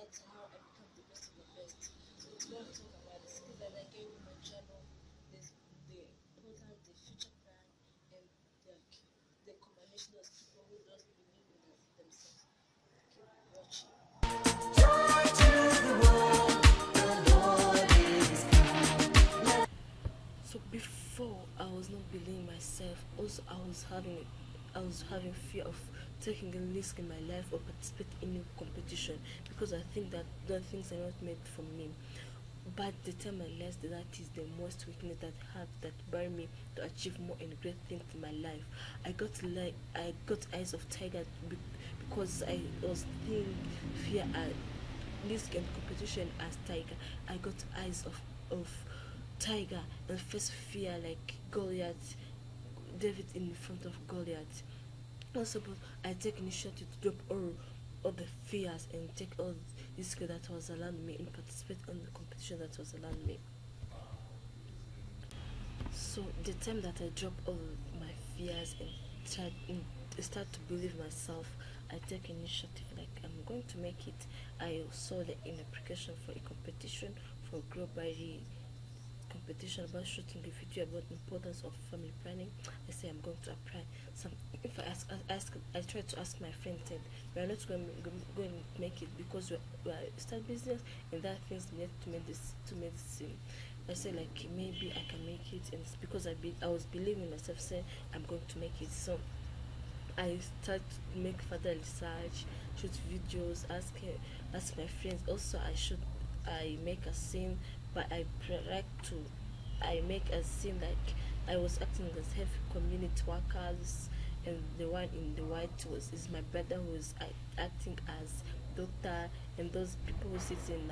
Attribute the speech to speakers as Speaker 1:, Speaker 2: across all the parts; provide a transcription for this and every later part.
Speaker 1: that's how I become the best of the best. So today we'll talk about the skills that I gave in my channel, the important, the future plan, and the combination of people who just believe in themselves. Keep watching. So before I was not believing myself. Also, I was having fear of taking a risk in my life or participate in a competition because I think that the things are not made for me. But the time I realized that is the most weakness that I have that bar me to achieve more and great things in my life. I got eyes of tiger because I was thinking fear risk and competition as tiger. I got eyes of tiger and face fear like Goliath, David in front of Goliath. Also, but I take initiative to drop all the fears and take all this skill that was allowed me and participate in the competition that was allowed me. So the time that I drop all my fears and start to believe myself, I take initiative like I'm going to make it. I saw an application for a competition for global competition about shooting a video about the importance of family planning. I say I'm going to apply. Some if I try to ask my friend, said we are not going to make it because we are start business and that things need to make this. I say like maybe I can make it, and it's because I was believing myself, saying I'm going to make it. So I start to make further research, shoot videos, ask my friends. Also, I make a scene, but like to I make a scene like I was acting as health community workers, and the one in the white was is my brother who was acting as doctor, and those people who sit in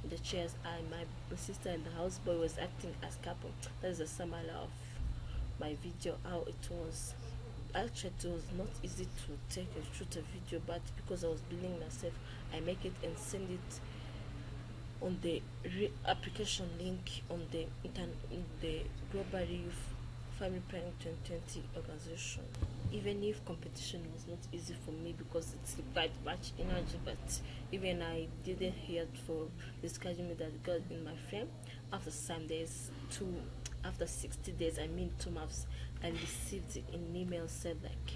Speaker 1: the chairs. And my sister and the houseboy was acting as couple. That is a summary of my video how it was. Actually, it was not easy to take and shoot a video, but because I was believing myself, I make it and send it on the application link on the Global Youth Family Planning 2020 organization. Even if competition was not easy for me because it's required much energy, but even I didn't hear for discouraging me that God in my frame. After some days, after 60 days, I mean 2 months, I received an email said like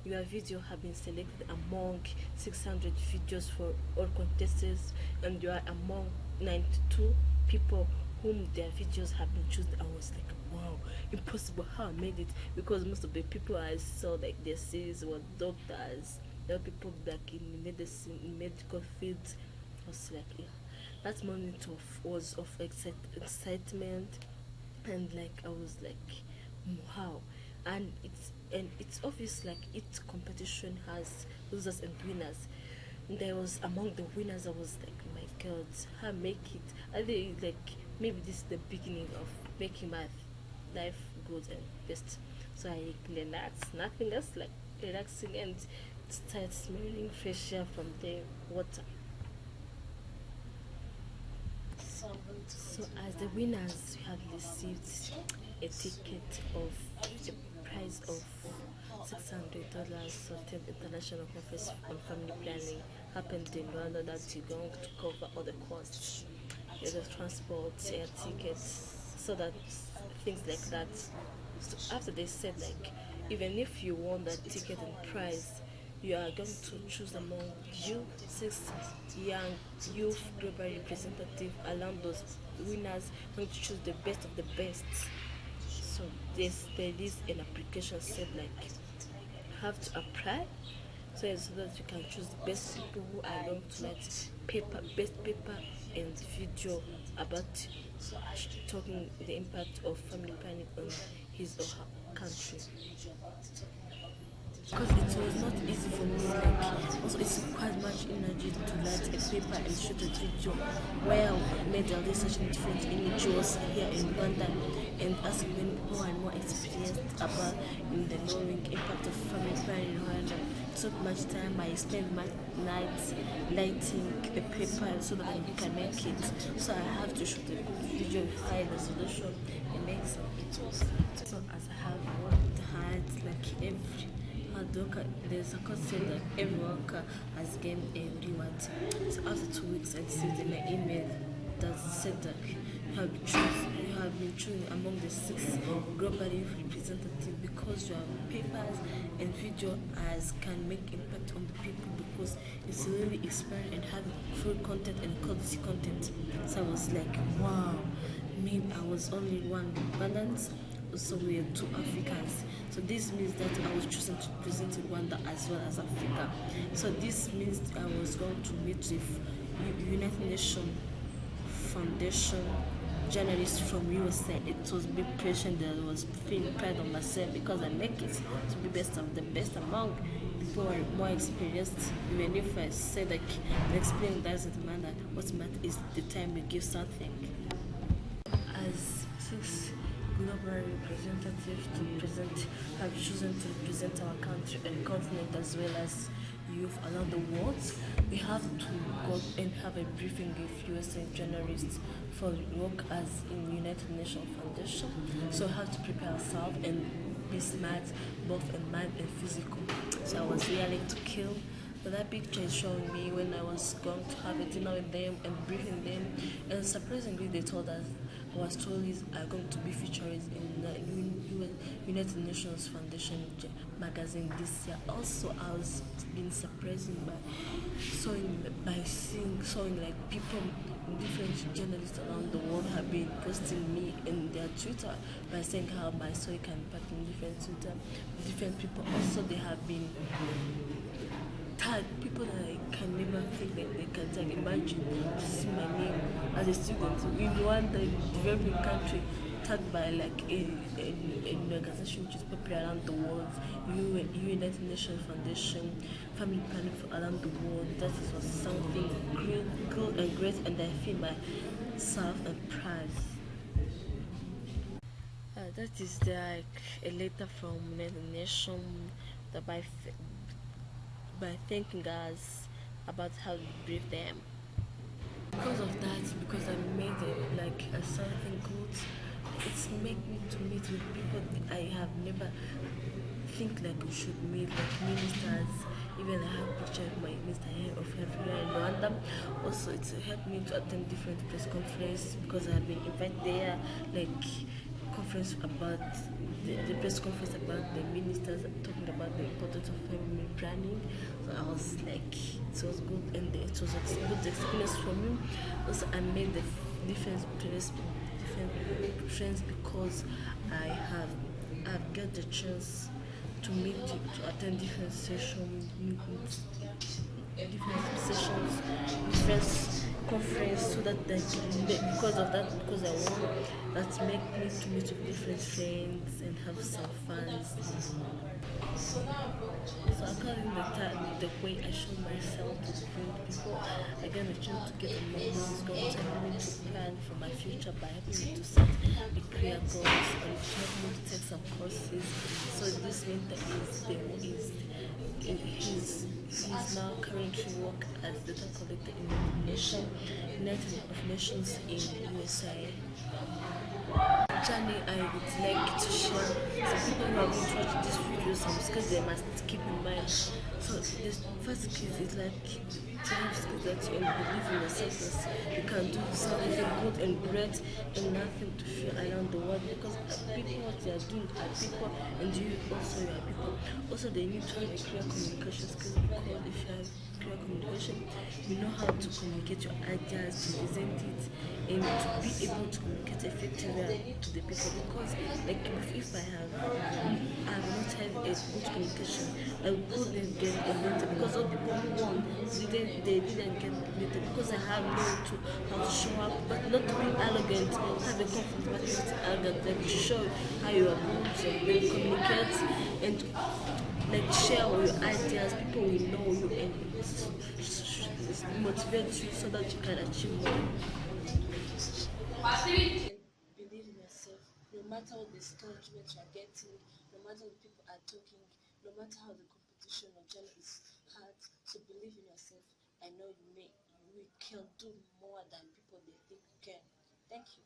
Speaker 1: your video have been selected among 600 videos for all contestants, and you are among 92 people whom their videos have been chosen. I was like, wow, impossible how I made it, because most of the people I saw like their series were doctors, there were people like in medicine, in medical fields. I was like, yeah. That moment was of excitement, and like I was like, wow. And it's obvious like each competition has losers and winners. There was among the winners, I was like, my god, how make it. I think like maybe this is the beginning of making my life good and best. So I relax, nothing else like relaxing, and start smelling fresh air from the water. So as the winners, we have received a ticket of a prize of $600 Sultan International Conference on Family Planning happened in Rwanda, that you're going to cover all the costs, the transport, air tickets, so that things like that. So after they said like even if you won that ticket and prize, you are going to choose among you 6 young youth global representative along those winners, going to choose the best of the best. So there is an application said like have to apply, so that you can choose the best people who are going to let best paper and video about talking the impact of family planning on his or her country. Because it was not easy for me, like also it requires much energy to write a paper and shoot a video, where I made a research in different NGOs here in Rwanda and ask many people who are more experienced about in the knowing impact of family planning in Rwanda. It took much time. I spent my nights writing a paper so that I can make it. So I have to shoot a good video with high resolution and make some. So as I have worked hard like every there's a quote said that every worker has gained a reward. So after 2 weeks, I received in my email that said that you have been chosen among the 6 globally representative because your papers and video as can make impact on the people because it's really inspiring and have full content and quality content. So I was like, wow, me, I was only one balance, so we are 2 Africans. So this means that I was chosen to present Rwanda as well as Africa. So this means I was going to meet with United Nations Foundation journalists from USA. It was big pressure that I was feeling proud of myself because I make it to be best of the best among people who are more experienced. Even if I say like the experience doesn't matter, what matters is the time you give something. As 6 global representatives to present have chosen to represent our country and continent as well as youth around the world, we have to go and have a briefing with USA journalists for work as in United Nations Foundation. So we have to prepare ourselves and be smart both in mind and physical. So I was really to kill. But that picture is showing me when I was going to have a dinner with them and briefing them. And surprisingly, they told us our stories are going to be featured in the United Nations Foundation magazine this year. Also, I was being surprised by seeing like people, different journalists around the world have been posting me in their Twitter by saying how my story can impact in different Twitter, different people. Also, they have been tag people that I can never think that they can tag. Imagine to see my name as a student in one developing country tagged by like an organization which is popular around the world, United Nations Foundation, family planning for around the world. That was something good and great, and I feel myself and proud. That is like a letter from United Nations that by thanking us about how we brief them. Because of that, because I made it like a something good, it's made me to meet with people I have never think like we should meet, like ministers. Even I have picture of my minister here of here in Rwanda. Also, it's helped me to attend different press conferences because I have been invited there, like conference about the press conference about the ministers talking about the importance of family planning. So I was like, it was good and it was a good experience for me. Also, I made the different friends because I've got the chance to meet to attend different sessions, different sessions, different conference, so that because of that, because I won, that make me to meet with different friends and have some fun. So according to the way I show myself to different people, I get a chance to get a more who's going to help me to plan for my future by helping me to set the career goals and to help me to take some courses. So this winter he's now currently work as data collector in the United Nations in USA. Journey I would like to share. Some people who have been watching this video, some skills they must keep in mind. So the first skill is like to have skills that you believe in yourself that you can do something good and great and nothing to fear around the world because people what they are doing are people and you also are people. Also they need to have a clear communication skills because if you have clear communication, you know how to communicate your ideas, to present it, and to be able to communicate effectively to the people. Because, like, if I have not had a good communication, I couldn't get elected because all people who won they didn't get elected because I have learned to how to show up, but not to be arrogant, have a confidence, but not arrogant, like to show how you are good, so you communicate and like share all your ideas, people will know you and motivate you so that you can achieve more. And believe in yourself, no matter what the discouragement you are getting, no matter what people are talking, no matter how the competition or journey is hard. So believe in yourself. I know you can do more than people they think you can. Thank you.